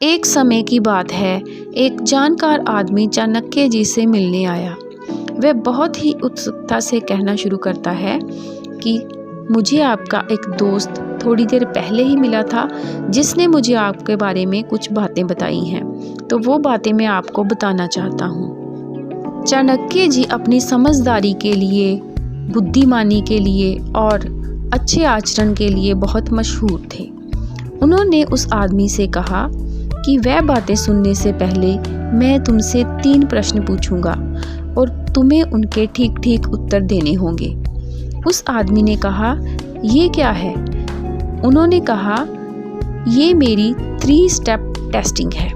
एक समय की बात है, एक जानकार आदमी चाणक्य जी से मिलने आया। वह बहुत ही उत्सुकता से कहना शुरू करता है कि मुझे आपका एक दोस्त थोड़ी देर पहले ही मिला था, जिसने मुझे आपके बारे में कुछ बातें बताई हैं, तो वो बातें मैं आपको बताना चाहता हूँ। चाणक्य जी अपनी समझदारी के लिए, बुद्धिमानी के लिए और अच्छे आचरण के लिए बहुत मशहूर थे। उन्होंने उस आदमी से कहा कि वह बातें सुनने से पहले मैं तुमसे 3 प्रश्न पूछूंगा और तुम्हें उनके ठीक ठीक उत्तर देने होंगे। उस आदमी ने कहा, ये क्या है? उन्होंने कहा, ये मेरी 3 स्टेप टेस्टिंग है।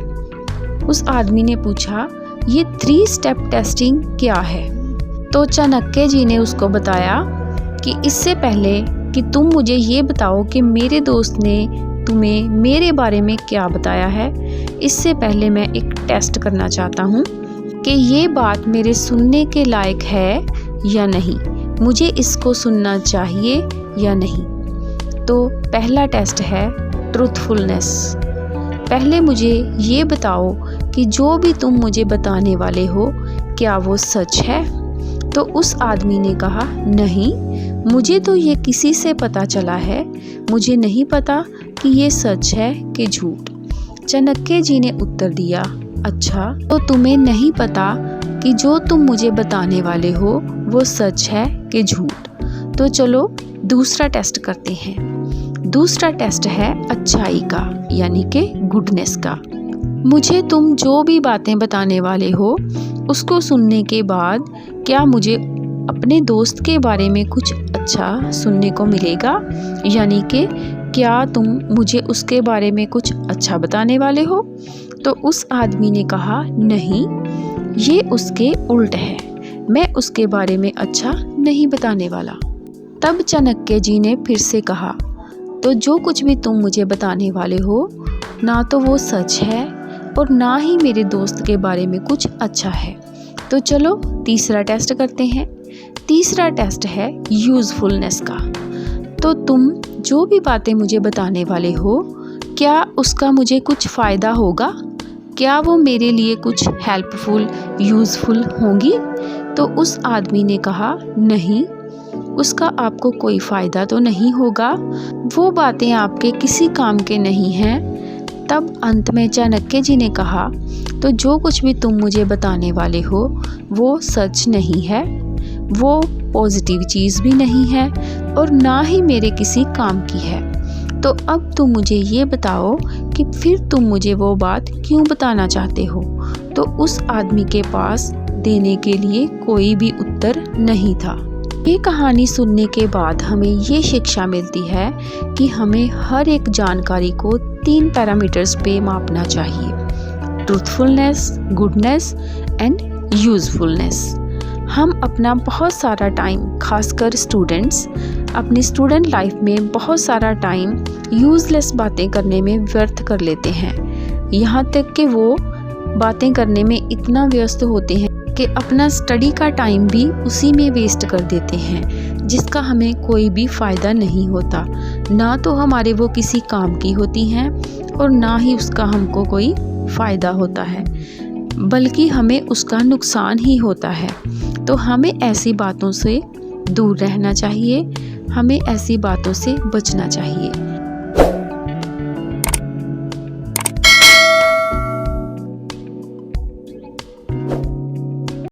उस आदमी ने पूछा, ये 3 स्टेप टेस्टिंग क्या है? तो चाणक्य जी ने उसको बताया कि इससे पहले कि तुम मुझे ये बताओ कि मेरे दोस्त ने तुम्हें मेरे बारे में क्या बताया है, इससे पहले मैं एक टेस्ट करना चाहता हूँ कि ये बात मेरे सुनने के लायक है या नहीं, मुझे इसको सुनना चाहिए या नहीं। तो पहला टेस्ट है ट्रूथफुलनेस। पहले मुझे ये बताओ कि जो भी तुम मुझे बताने वाले हो, क्या वो सच है? तो उस आदमी ने कहा, नहीं, मुझे तो ये किसी से पता चला है, मुझे नहीं पता कि ये सच है कि झूठ। चाणक्य जी ने उत्तर दिया, अच्छा, तो तुम्हें नहीं पता कि जो तुम मुझे बताने वाले हो वो सच है कि झूठ। तो चलो दूसरा टेस्ट करते हैं। दूसरा टेस्ट है अच्छाई का, यानी कि गुडनेस का। मुझे तुम जो भी बातें बताने वाले हो, उसको सुनने के बाद क्या मुझे अपने दोस्त के बारे में कुछ अच्छा सुनने को मिलेगा, यानी कि क्या तुम मुझे उसके बारे में कुछ अच्छा बताने वाले हो? तो उस आदमी ने कहा, नहीं, ये उसके उल्ट है, मैं उसके बारे में अच्छा नहीं बताने वाला। तब चाणक्य जी ने फिर से कहा, तो जो कुछ भी तुम मुझे बताने वाले हो, ना तो वो सच है और ना ही मेरे दोस्त के बारे में कुछ अच्छा है। तो चलो तीसरा टेस्ट करते हैं। तीसरा टेस्ट है यूज़फुलनेस का। तो तुम जो भी बातें मुझे बताने वाले हो, क्या उसका मुझे कुछ फ़ायदा होगा? क्या वो मेरे लिए कुछ हेल्पफुल, यूज़फुल होंगी? तो उस आदमी ने कहा, नहीं, उसका आपको कोई फ़ायदा तो नहीं होगा, वो बातें आपके किसी काम के नहीं हैं। तब अंत में चाणक्य जी ने कहा, तो जो कुछ भी तुम मुझे बताने वाले हो वो सच नहीं है, वो पॉजिटिव चीज़ भी नहीं है और ना ही मेरे किसी काम की है। तो अब तुम मुझे ये बताओ कि फिर तुम मुझे वो बात क्यों बताना चाहते हो? तो उस आदमी के पास देने के लिए कोई भी उत्तर नहीं था। ये कहानी सुनने के बाद हमें ये शिक्षा मिलती है कि हमें हर एक जानकारी को 3 पैरामीटर्स पे मापना चाहिए: ट्रूथफुलनेस, गुडनेस एंड यूज़फुलनेस। हम अपना बहुत सारा टाइम, खासकर स्टूडेंट्स, अपनी स्टूडेंट लाइफ में बहुत सारा टाइम यूज़लेस बातें करने में व्यर्थ कर लेते हैं। यहाँ तक कि वो बातें करने में इतना व्यस्त होते हैं कि अपना स्टडी का टाइम भी उसी में वेस्ट कर देते हैं, जिसका हमें कोई भी फ़ायदा नहीं होता। ना तो हमारे वो किसी काम की होती हैं और ना ही उसका हमको कोई फ़ायदा होता है, बल्कि हमें उसका नुकसान ही होता है। तो हमें ऐसी बातों से दूर रहना चाहिए, हमें ऐसी बातों से बचना चाहिए।